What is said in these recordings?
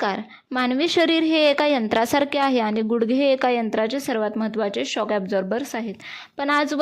नमस्कार. मानवी शरीर हे एका यंत्रासारखे आहे आणि गुडघे हे एका यंत्राचे सर्वात महत्त्वाचे शॉक ॲब्झॉर्बर्स आहेत. पण आज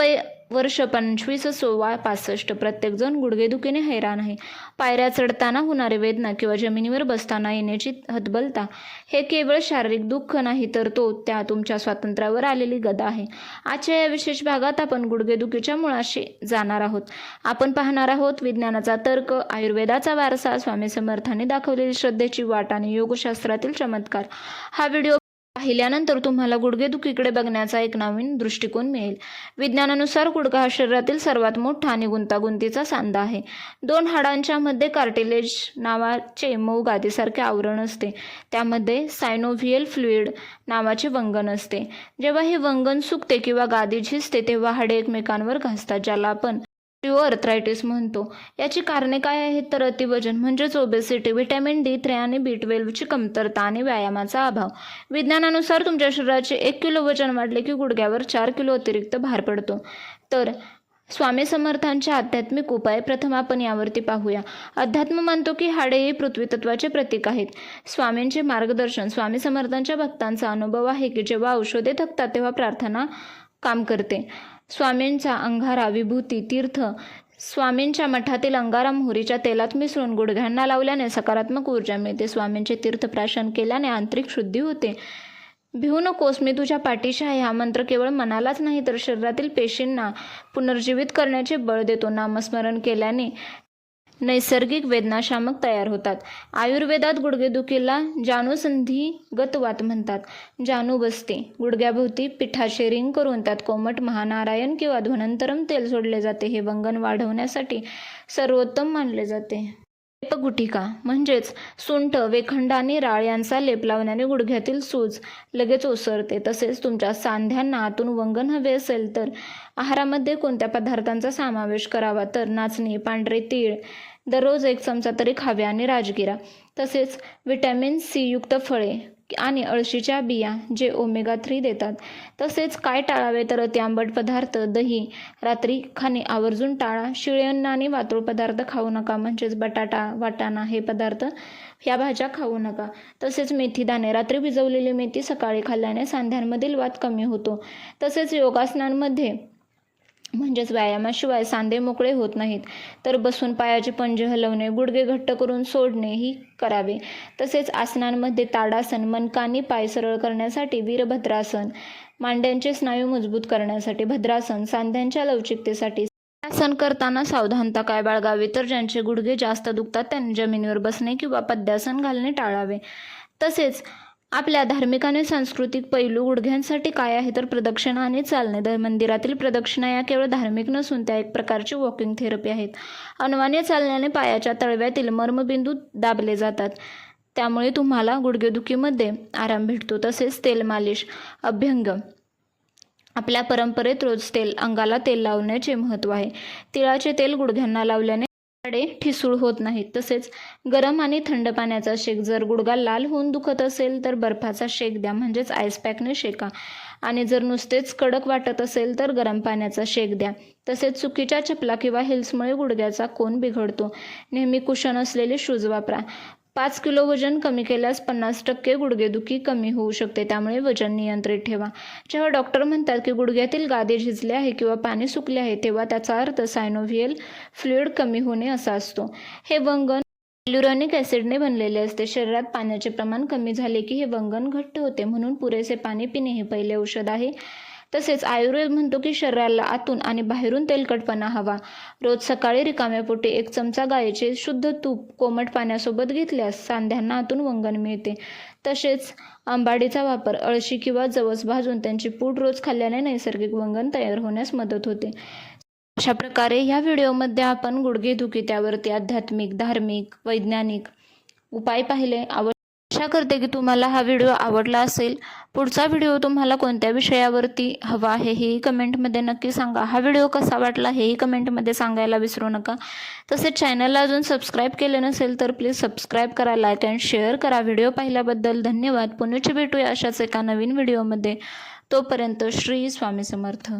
वर्ष 25, 16, 65 प्रत्येकजण गुडघेदुखीने हैराण आहे. पायऱ्या चढताना होणारी वेदना किंवा जमिनीवर बसताना येण्याची हतबलता हे केवळ शारीरिक दुःख नाही, तर त्या तुमच्या स्वातंत्र्यावर आलेली गदा आहे. आजच्या या विशेष भागात आपण गुडघेदुखीच्या मुळाशी जाणार आहोत. आपण पाहणार आहोत विज्ञानाचा तर्क, आयुर्वेदाचा वारसा, स्वामी समर्थांनी दाखवलेली श्रद्धेची वाट आणि योगशास्त्रातील चमत्कार. हा व्हिडिओ पाहिल्यानंतर तुम्हाला गुडघेदुखीकडे बघण्याचा एक नवीन दृष्टिकोन मिळेल. विज्ञानानुसार गुडघा हा शरीरातील सर्वात मोठा आणि गुंतागुंतीचा सांधा आहे. 2 हाडांच्या मध्ये कार्टिलेज नावाचे मऊ गादीसारखे आवरण असते. त्यामध्ये सायनोव्हियल फ्लुइड नावाचे वंगण असते. जेव्हा हे वंगण सुकते किंवा गादी झिजते तेव्हा हाडे एकमेकांवर घासतात, ज्याला आपण ऑस्टिओआर्थरायटिस म्हणतो. याची कारणे काय आहेत तर अतिवजन म्हणजेच ओबेसिटी, व्हिटॅमिन D3 आणि B12 ची कमतरता आणि व्यायामाचा अभाव. विज्ञानानुसार तुमच्या शरीराचे 1 किलो वजन वाढले की गुडघ्यावर 4 किलो अतिरिक्त भार पडतो. तर स्वामी समर्थांचे आध्यात्मिक उपाय प्रथम आपण यावरती पाहूया. अध्यात्म मानतो की हाडे ही पृथ्वी तत्वाचे प्रतीक आहेत. स्वामींचे मार्गदर्शन. स्वामी समर्थांच्या भक्तांचा अनुभव आहे की जेव्हा औषधे थकतात तेव्हा प्रार्थना काम करते. स्वामींचा अंगारा, विभूती, तीर्थ स्वामींच्या मठातील अंगारा मोहरीच्या तेलात मिसळून गुडघ्यांना लावल्याने सकारात्मक ऊर्जा मिळते. स्वामींचे तीर्थप्राशन केल्याने आंतरिक शुद्धी होते. भिवू नकोस, मी तुझ्या पाठीशी आहे हा मंत्र केवळ मनालाच नाही तर शरीरातील पेशींना पुनर्जीवित करण्याचे बळ देतो. नामस्मरण केल्याने नैसर्गिक वेदनाशामक तयार होतात. आयुर्वेदात गुडघेदुखीला जानुसंधिगत वात म्हणतात. जाणू बसते. गुडघ्याभोवती पिठाचे रिंग करून त्यात कोमट महानारायण किंवा ध्वनंतरम तेल सोडले जाते. हे वंगण वाढवण्यासाठी सर्वोत्तम मानले जाते. लेपगुटिका म्हणजेच सुंठ, वेखंड आणि राळ यांचा लेप लावण्याने गुडघ्यातील सूज लगेच ओसरते. तसेच तुमच्या सांध्यांना आतून वंगण हवे असेल तर आहारामध्ये कोणत्या पदार्थांचा समावेश करावा तर नाचणी, पांढरे तीळ दररोज 1 चमचा तरी खावे आणि राजगिरा. तसेच व्हिटॅमिन C युक्त फळे आणि अळशीच्या बिया जे ओमेगा 3 देतात. तसेच काय टाळावे तर अति आंबट पदार्थ, दही रात्री खाणे आवर्जून टाळा. शिळे अन्न आणि वातुळ पदार्थ खाऊ नका, म्हणजेच बटाटा, वाटाणा हे पदार्थ ह्या भाज्या खाऊ नका. तसेच मेथी दाणे, रात्री भिजवलेली मेथी सकाळी खाल्ल्याने सांध्यांमधील वात कमी होतो. तसेच योगासनांमध्ये म्हणजेच व्यायामाशिवाय सांधे मोकळे होत नाहीत, तर बसून पायाचे पंजे हलवणे, गुडघे घट्ट करून सोडणे ही करावे. तसेच आसनांमध्ये ताडासन, मनकानी पाय सरळ करण्यासाठी वीरभद्रासन, मांड्यांचे स्नायू मजबूत करण्यासाठी भद्रासन, सांध्यांच्या लवचिकतेसाठी. आसन करताना सावधानता काय बाळगावी तर ज्यांचे गुडघे जास्त दुखतात त्यांनी जमिनीवर बसणे किंवा पद्यासन घालणे टाळावे. तसेच आपल्या धार्मिक आणि सांस्कृतिक पैलू गुडघ्यांसाठी काय आहे तर प्रदक्षिणा आणि चालणे. मंदिरातील प्रदक्षिणा या केवळ धार्मिक नसून त्या एक प्रकारची वॉकिंग थेरपी आहेत. अनवाणी चालण्याने पायाच्या तळव्यातील मर्मबिंदू दाबले जातात, त्यामुळे तुम्हाला गुडघेदुखीमध्ये आराम भेटतो. तसेच तेल मालिश, अभ्यंग. आपल्या परंपरेत रोज अंगाला तेल लावण्याचे महत्त्व आहे. तिळाचे तेल गुडघ्यांना लावल्याने हाडे ठिसूळ होत नाहीत. तसेच गरम आणि थंड पाण्याचा शेक. जर गुडघा लाल होऊन दुखत असेल तर बर्फाचा शेक द्या, म्हणजेच आईस पॅकने शेका. आणि जर नुसतेच कडक वाटत असेल तर गरम पाण्याचा शेक द्या. तसेच चुकीच्या चपला किंवा हिल्समुळे गुडघ्याचा कोन बिघडतो. नेहमी कुशन असलेले शूज वापरा. 5 किलो वजन कमी केल्यास 50% गुडघेदुखी कमी होऊ शकते, त्यामुळे वजन नियंत्रित ठेवा. जेव्हा डॉक्टर म्हणतात की गुडघ्यातील गादी झिजले आहे किंवा पाणी सुकले आहे तेव्हा त्याचा अर्थ सायनोव्हियल फ्लुइड कमी होणे असा असतो. हे वंगण हायलुरॉनिक ॲसिडने बनलेले असते. शरीरात पाण्याचे प्रमाण कमी झाले की हे वंगण घट्ट होते, म्हणून पुरेसे पाणी पिणे हे पहिले औषध आहे. तसेच आयुर्वेद म्हणतो की शरीराला आतून आणि बाहेरून तेलकटपणा हवा. रोज सकाळी रिकाम्या पोटी 1 चमचा गायीचे शुद्ध तूप कोमट पाण्यासोबत घेतल्यास सांध्यांना आतून वंगण मिळते. तसेच आंबाडीचा वापर, अळशी किंवा जवस भाजून त्यांची पूड रोज खाल्ल्याने नैसर्गिक वंगण तयार होण्यास मदत होते. अशा प्रकारे ह्या व्हिडिओमध्ये आपण गुडघेदुखी त्यावरती आध्यात्मिक, धार्मिक, वैज्ञानिक उपाय पाहिले. आशा करते की तुम्हाला हा व्हिडिओ आवडला असेल. पुढचा व्हिडिओ तुम्हाला कोणत्या विषयावरती हवा आहे हेही कमेंटमध्ये नक्की सांगा. हा व्हिडिओ कसा वाटला हेही कमेंटमध्ये सांगायला विसरू नका. तसेच चॅनलला अजून सबस्क्राईब केले नसेल तर प्लीज सबस्क्राईब करा, लाईक अँड शेअर करा. व्हिडिओ पाहिल्याबद्दल धन्यवाद. पुन्हा भेटूया अशाच एका नवीन व्हिडिओमध्ये. तोपर्यंत श्री स्वामी समर्थ.